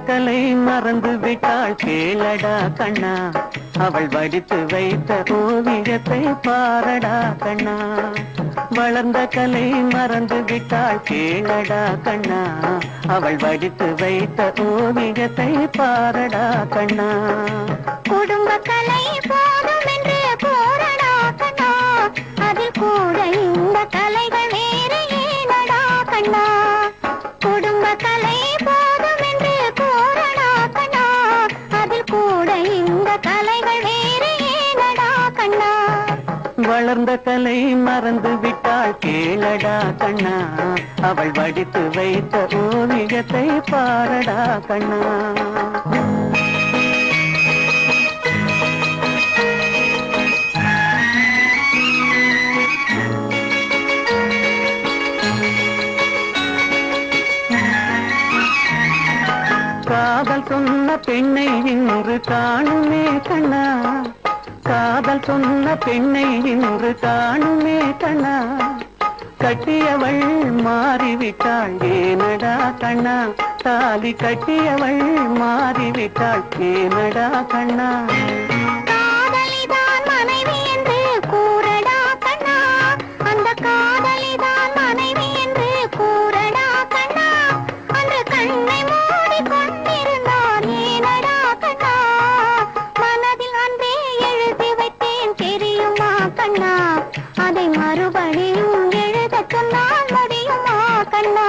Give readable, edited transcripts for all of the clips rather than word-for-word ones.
கலை மறந்து விட்டாள் கேளடா கண்ணா, அவள் வடித்து வைத்த ஓவியத்தை பாரடா கண்ணா. வளர்ந்த கலை மறந்து விட்டாள் கேளடா கண்ணா, அவள் வடித்து வைத்த ஓவியத்தை பாரடா கண்ணா. குடும்ப கலை போதும் என்று போரடா கண்ணா, அதில் கூட இந்த கலைகள் வேறு ஏனடா கண்ணா. குடும்ப கலை போதும் என்று போரடா கண்ணா, அதில் கூட இந்த கலைகள் வேறு ஏனடா கண்ணா. வளர்ந்த கலை மறந்து விட்டாள் கேளடா கண்ணா, அவள் வடித்து வைத்த ஓவியத்தை பாரடா கண்ணா. காதல் சொன்ன பெண்ணை இன்று காணுமே கண்ணா, காதல் சொன்ன பெண்ணை இன்று காணுமே கண்ணா. கட்டியவள் மாறிவிட்டாள் ஏனடா கண்ணா, தாலி கட்டியவள் மாறிவிட்டாள் ஏனடா கண்ணா. காதலிதான் மனைவி என்று கூறடா கண்ணா, அந்த காதலிதான் மனைவி என்று கூறடா கண்ணா. அன்று கண்ணை மூடி கொண்டிருந்தார் ஏனடா கண்ணா, மனதில் அன்பே எழுதி வைத்தேன் தெரியுமா கண்ணா. அதை மறுபடியும் எழுத சொன்னால் முடியுமா கண்ணா.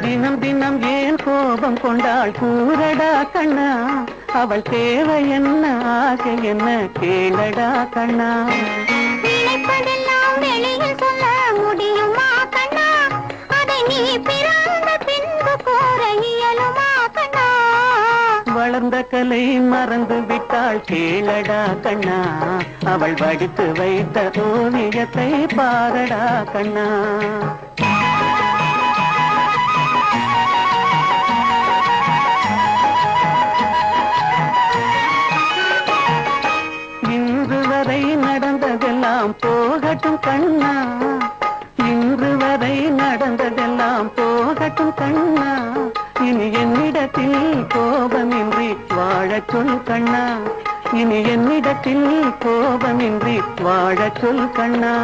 தினம் தினம் ஏன் கோபம் கொண்டாள் கூறடா கண்ணா, அவள் தேவை என்ன ஆசை என்ன கேளடா கண்ணா. நினைப்பதெல்லாம் வெளியில் சொல்ல முடியுமா கண்ணா, அதை நீ பிறந்த பின்பு கூற இயலுமா கண்ணா. வளர்ந்த கலை மறந்து விட்டாள் கேளடா கண்ணா, அவள் வடித்து வைத்த ஓவியத்தை பாரடா கண்ணா. இன்று வரை நடந்ததெல்லாம் போகட்டும் கண்ணா, இன்று வரை நடந்ததெல்லாம் போகட்டும் கண்ணா. இனி என்னிடத்தில் கோபமின்றி வாழச் சொல் கண்ணா, இனி என்னிடத்தில் கோபமின்றி வாழச் சொல் கண்ணா.